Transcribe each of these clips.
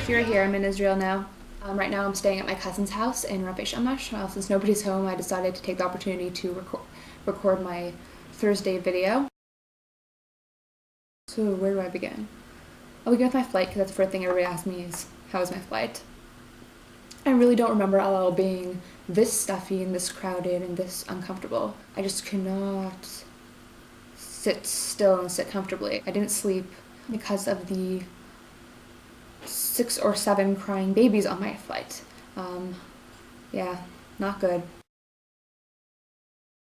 if you're here, I'm in Israel now. Right now I'm staying at my cousin's house in Rav Shamash. Since nobody's home, I decided to take the opportunity to record my Thursday video. So where do I begin? I'll begin with my flight because that's the first thing everybody asks me is, how was my flight? I really don't remember El Al being this stuffy and this crowded and this uncomfortable. I just could not sit still and sit comfortably. I didn't sleep because of the 6 or 7 crying babies on my flight. Yeah, not good.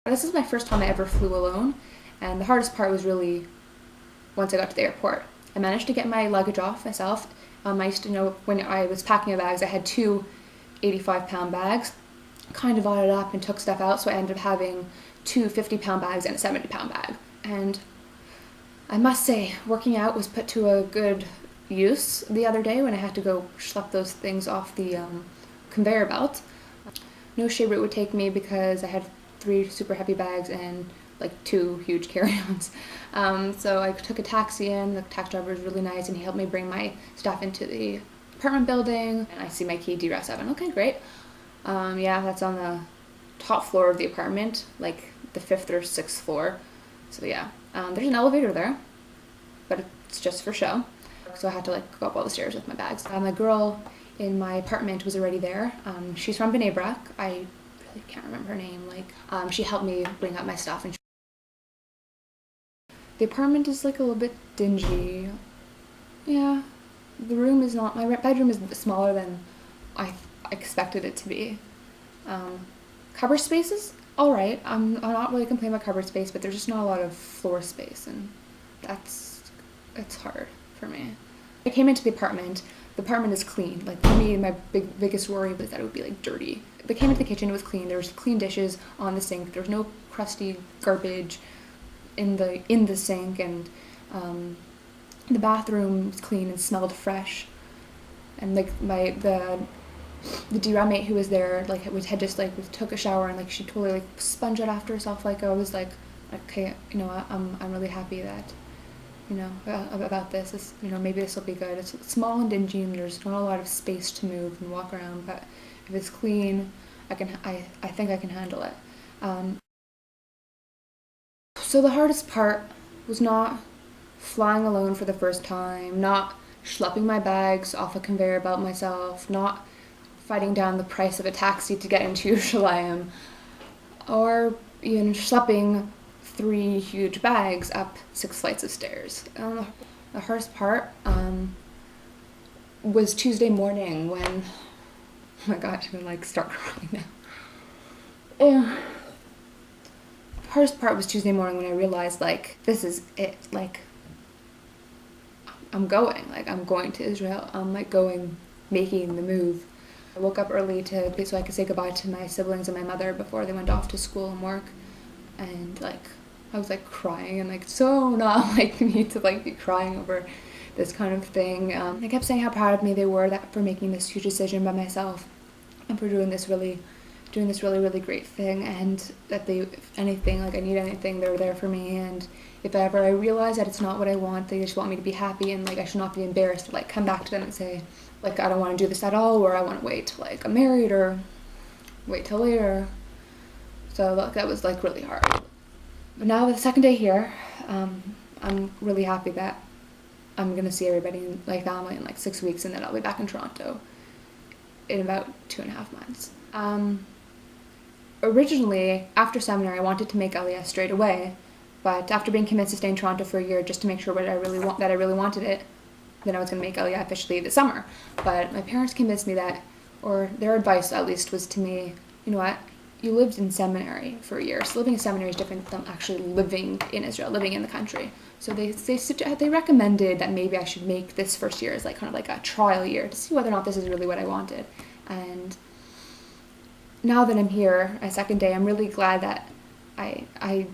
This is my first time I ever flew alone, and the hardest part was really once I got to the airport. I managed to get my luggage off myself. I used to know when I was packing my bags, I had 2 85-pound bags, kind of odded up and took stuff out, so I ended up having 2 50-pound bags and a 70-pound bag. And I must say, working out was put to a good use the other day when I had to go schlep those things off the conveyor belt. No shade route would take me because I had 3 super heavy bags and like 2 huge carry-ons. So I took a taxi in. The taxi driver was really nice and he helped me bring my stuff into the apartment building. And I see my key D-7. Okay, great. Yeah, that's on the top floor of the apartment, like the 5th or 6th floor. So yeah, there's an elevator there, but it's just for show. So I had to like go up all the stairs with my bags. The girl in my apartment was already there. She's from B'nai Brak. I really can't remember her name. She helped me bring up my stuff. And the apartment is like a little bit dingy. Yeah, the room is not. My bedroom is smaller than I expected it to be. Cupboard space is all right. I'm not really complaining about cupboard space, but there's just not a lot of floor space, and it's hard for me. I came into the apartment is clean. Like for me, my biggest worry was that it would be like dirty. I came into the kitchen, it was clean. There was clean dishes on the sink. There was no crusty garbage in the sink, and the bathroom was clean and smelled fresh. And like the roommate who was there, like had just like took a shower and like she totally like sponged it after herself. Like I was like, okay, you know, I'm really happy that, you know, about this. It's, you know, maybe this will be good. It's small and dingy and there's not a lot of space to move and walk around, but if it's clean, I think I can handle it. So the hardest part was not flying alone for the first time, not schlepping my bags off a conveyor belt myself, not fighting down the price of a taxi to get into Yerushalayim, or even schlepping 3 huge bags up 6 flights of stairs. The hardest part was Tuesday morning when, oh my gosh, I'm gonna like start crying now. Yeah. The hardest part was Tuesday morning when I realized like this is it. Like I'm going to Israel. I'm like making the move. I woke up early so I could say goodbye to my siblings and my mother before they went off to school and work, and like I was like crying, and like so not like me to like be crying over this kind of thing. I kept saying how proud of me they were for making this huge decision by myself and for doing this really great thing, and that they, if anything, like I need anything, they're there for me. And if ever I realize that it's not what I want, they just want me to be happy, and like I should not be embarrassed to like come back to them and say like I don't want to do this at all, or I want to wait till like I'm married, or wait till later. So like that was like really hard. But now the second day here, I'm really happy that I'm gonna see everybody, like family, in like 6 weeks, and then I'll be back in Toronto in about 2.5 months. Originally, after seminary, I wanted to make Aliyah straight away, but after being convinced to stay in Toronto for a year just to make sure that I really wanted it, then I was going to make Aliyah officially this summer. But my parents convinced me that, or their advice at least was to me, you know what, you lived in seminary for a year, so living in seminary is different than actually living in Israel, living in the country. So they recommended that maybe I should make this first year as like kind of like a trial year to see whether or not this is really what I wanted. And now that I'm here, my second day, I'm really glad that I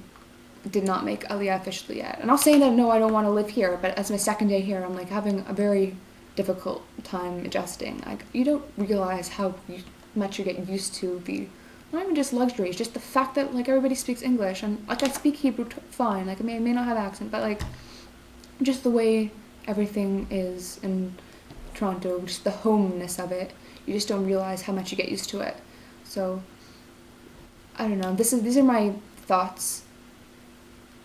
did not make Aliyah officially yet. I'm not saying that no, I don't want to live here, but as my second day here, I'm like having a very difficult time adjusting. Like you don't realize how much you get used to not even just luxuries, just the fact that like everybody speaks English, and like I speak Hebrew fine, like I may not have accent, but like just the way everything is in Toronto, just the homeness of it. You just don't realize how much you get used to it. So I don't know. These are my thoughts.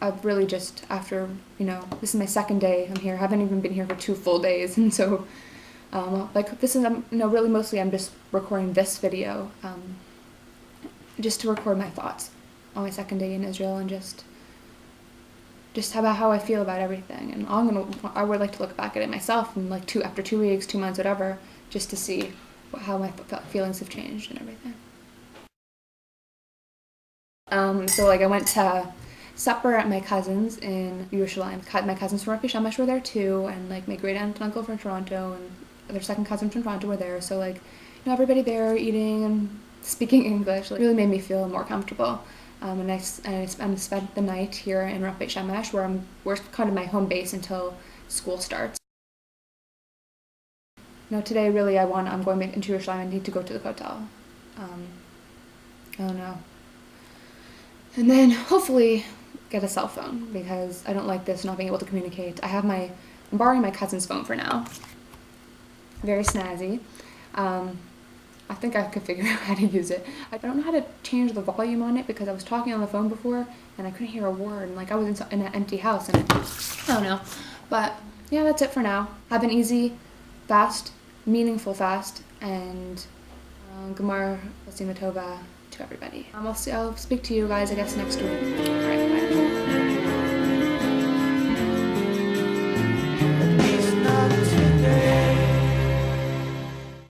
I've really just, after, this is my second day I'm here. I haven't even been here for 2 full days, and so this is, really mostly I'm just recording this video, just to record my thoughts on my second day in Israel, and just about how I feel about everything. And I would like to look back at it myself, and after 2 weeks, 2 months, whatever, just to see how my feelings have changed and everything. So I went to supper at my cousin's in Yerushalayim. My cousins from Rafi Shemesh were there too, and my great aunt and uncle from Toronto, and their second cousin from Toronto were there. So everybody there eating and speaking English really made me feel more comfortable. And I spent the night here in Rafi Shemesh, where kind of my home base until school starts. Today really I'm going into Yerushalayim. I need to go to the hotel. I don't know. And then hopefully get a cell phone, because I don't like this not being able to communicate. I'm borrowing my cousin's phone for now. Very snazzy. I think I could figure out how to use it. I don't know how to change the volume on it, because I was talking on the phone before and I couldn't hear a word, and I was in an empty house, and I don't know. But yeah, that's it for now. Have an easy fast, meaningful fast, and Gemar Lasima Tova to everybody. I'll speak to you guys, I guess, next week.